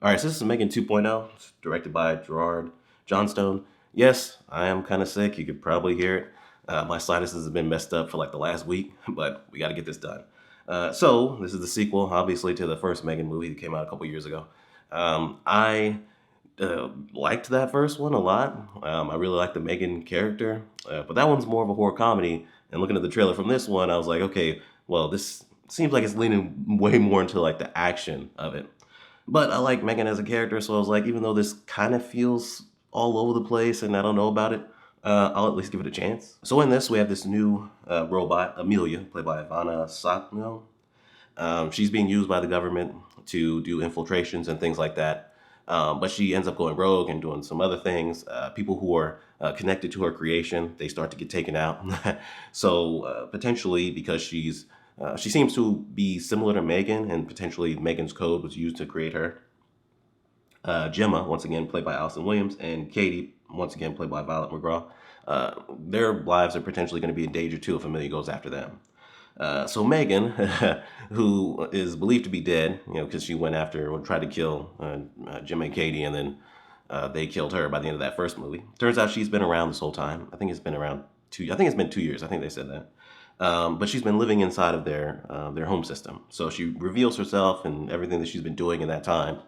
All right, so this is M3GAN 2.0. It's directed by Gerard Johnstone. Yes, I am kind of sick. You could probably hear it. My sinuses have been messed up for like the last week, but we got to get this done. So this is the sequel, obviously, to the first M3GAN movie that came out a couple years ago. I liked that first one a lot. I really liked the M3GAN character, but that one's more of a horror comedy. And looking at the trailer from this one, I was like, okay, well, this seems like it's leaning way more into like the action of it. But I like M3GAN as a character, so I was like, even though this kind of feels all over the place and I don't know about it, I'll at least give it a chance. So in this, we have this new robot, Amelia, played by Ivana Sakno. She's being used by the government to do infiltrations and things like that. But she ends up going rogue and doing some other things. People who are connected to her creation, they start to get taken out. So potentially, because she seems to be similar to M3GAN, and potentially M3GAN's code was used to create her. Gemma, once again played by Allison Williams, and Katie, once again played by Violet McGraw. Their lives are potentially going to be in danger too if Amelia goes after them. So M3GAN, who is believed to be dead, because she went after or tried to kill Jim and Katie, and then they killed her by the end of that first movie. Turns out she's been around this whole time. I think it's been around I think it's been 2 years. I think they said that. But she's been living inside of their home system. So she reveals herself and everything that she's been doing in that time,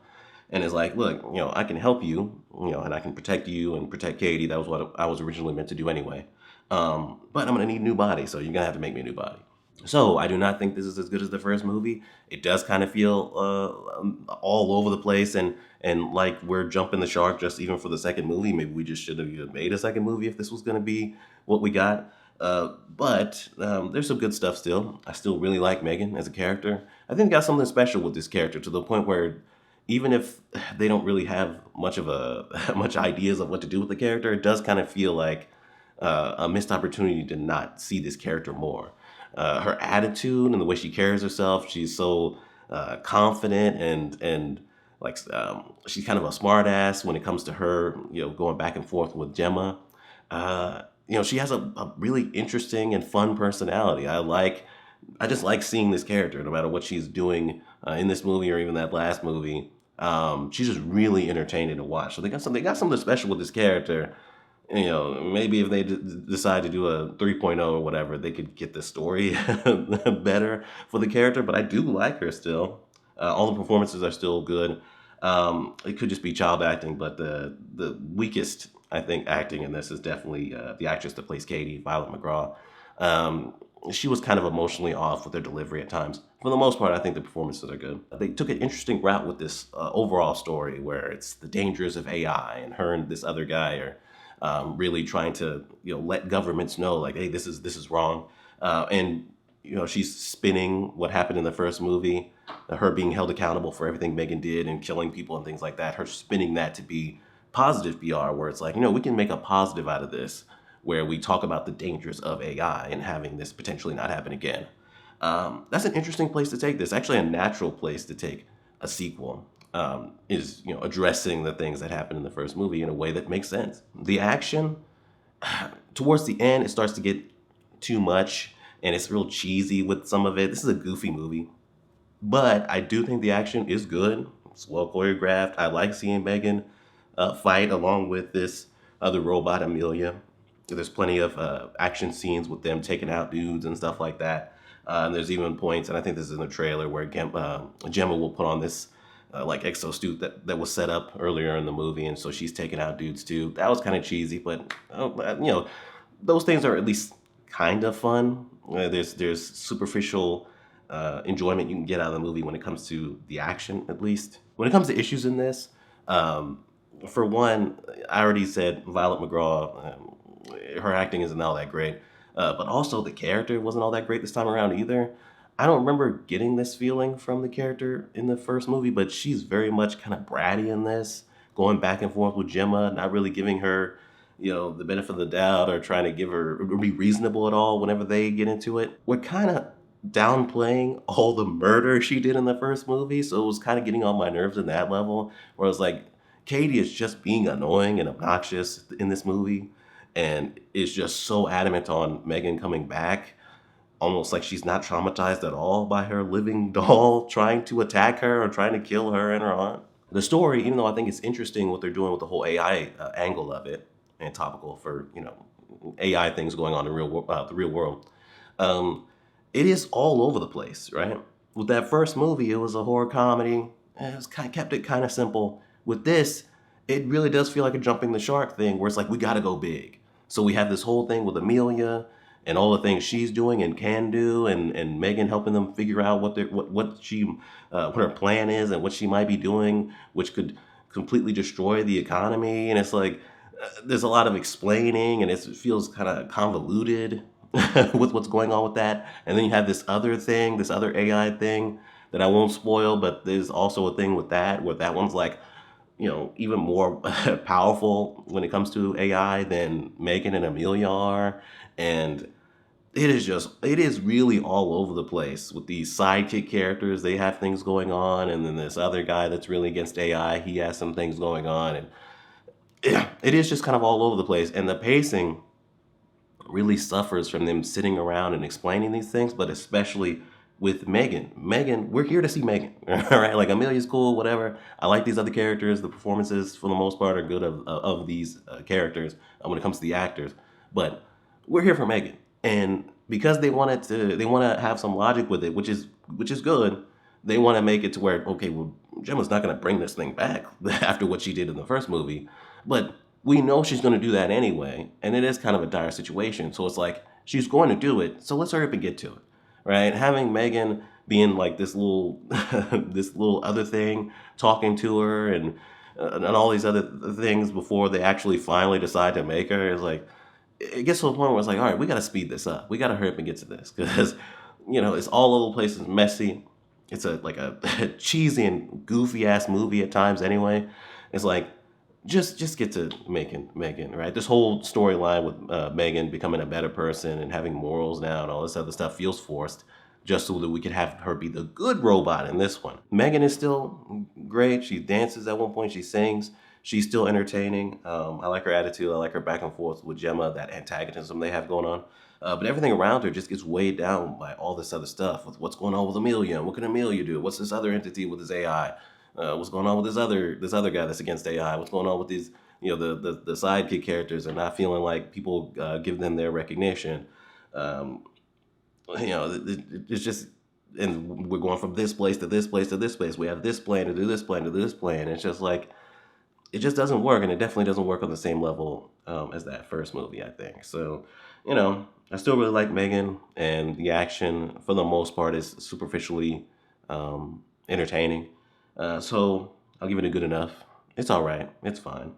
and is like, look, I can help you, and I can protect you and protect Katie. That was what I was originally meant to do anyway. But I'm gonna need a new body, so you're gonna have to make me a new body. So I do not think this is as good as the first movie. It does kind of feel all over the place, and like we're jumping the shark just even for the second movie. Maybe we just should have even made a second movie if this was going to be what we got. But there's some good stuff still. I still really like M3GAN as a character. I think they got something special with this character to the point where even if they don't really have much of a much ideas of what to do with the character, it does kind of feel like a missed opportunity to not see this character more. Her attitude and the way she carries herself, she's so confident and like she's kind of a smart ass when it comes to her, going back and forth with Gemma. She has a really interesting and fun personality. I just like seeing this character, no matter what she's doing in this movie or even that last movie. She's just really entertaining to watch. So they got something special with this character. Maybe if they decide to do a 3.0 or whatever, they could get the story better for the character. But I do like her still. All the performances are still good. It could just be child acting, but the weakest, I think, acting in this is definitely the actress that plays Katie, Violet McGraw. She was kind of emotionally off with her delivery at times. For the most part, I think the performances are good. They took an interesting route with this overall story where it's the dangers of AI, and her and this other guy are really trying to let governments know, like, hey, this is wrong. And she's spinning what happened in the first movie, her being held accountable for everything M3GAN did and killing people and things like that. Her spinning that to be positive PR, where it's like, we can make a positive out of this, where we talk about the dangers of AI and having this potentially not happen again. That's an interesting place to take this. Actually, a natural place to take a sequel. Is addressing the things that happened in the first movie in a way that makes sense. The action towards the end, it starts to get too much, and it's real cheesy with some of it. This is a goofy movie, but I do think the action is good. It's well choreographed. I like seeing M3GAN fight along with this other robot, Amelia. There's plenty of action scenes with them taking out dudes and stuff like that. And there's even points, and I think this is in the trailer, where Gemma will put on this like exosuit that was set up earlier in the movie, and so she's taking out dudes too. That was kind of cheesy, but those things are at least kind of fun. There's superficial enjoyment you can get out of the movie when it comes to the action, at least. When it comes to issues in this, for one, I already said Violet McGraw, her acting isn't all that great, but also the character wasn't all that great this time around either. I don't remember getting this feeling from the character in the first movie, but she's very much kind of bratty in this, going back and forth with Gemma, not really giving her, the benefit of the doubt, or trying to give her or be reasonable at all whenever they get into it. We're kind of downplaying all the murder she did in the first movie, so it was kind of getting on my nerves in that level, where it's like, Katie is just being annoying and obnoxious in this movie, and is just so adamant on M3GAN coming back, almost like she's not traumatized at all by her living doll trying to attack her or trying to kill her and her aunt. The story, even though I think it's interesting what they're doing with the whole AI angle of it, and topical for AI things going on in the real world, um, it is all over the place, right? With that first movie, it was a horror comedy. And it was kept it kind of simple. With this, it really does feel like a jumping the shark thing, where it's like we got to go big. So we have this whole thing with Amelia and all the things she's doing and can do, and Megan helping them figure out what her plan is and what she might be doing, which could completely destroy the economy. And it's like there's a lot of explaining, and it feels kind of convoluted with what's going on with that. And then you have this other thing, this other AI thing that I won't spoil, but there's also a thing with that where that one's like, even more powerful when it comes to AI than Megan and Amelia are. And it is really all over the place with these sidekick characters. They have things going on, and then this other guy that's really against AI, he has some things going on, and yeah, it is just kind of all over the place. And the pacing really suffers from them sitting around and explaining these things, but especially with Megan. Megan, we're here to see Megan, all right? Like Amelia's cool, whatever. I like these other characters. The performances, for the most part, are good of these characters when it comes to the actors. But we're here for Megan, and because they want to have some logic with it, which is good. They want to make it to where, okay, well, Gemma's not going to bring this thing back after what she did in the first movie, but we know she's going to do that anyway, and it is kind of a dire situation. So it's like she's going to do it, so let's hurry up and get to it, right? Having Megan being like this little this little other thing, talking to her and all these other things before they actually finally decide to make her is like it gets to a point where it's like, all right, we got to speed this up. We got to hurry up and get to this because it's all over the place. It's messy. It's a cheesy and goofy ass movie at times. Anyway, it's like just get to Megan, right? This whole storyline with Megan becoming a better person and having morals now and all this other stuff feels forced, just so that we could have her be the good robot in this one. Megan is still great. She dances at one point. She sings. She's still entertaining. I like her attitude. I like her back and forth with Gemma, that antagonism they have going on. But everything around her just gets weighed down by all this other stuff with what's going on with Amelia. And what can Amelia do? What's this other entity with his AI? What's going on with this other guy that's against AI? What's going on with these the sidekick characters are not feeling like people give them their recognition. Um, it's just, and we're going from this place to this place to this place. We have this plan to do this plan to do this plan. It's just like it just doesn't work, and it definitely doesn't work on the same level as that first movie, I think. So, I still really like Megan, and the action for the most part is superficially entertaining. So I'll give it a good enough. It's all right. It's fine.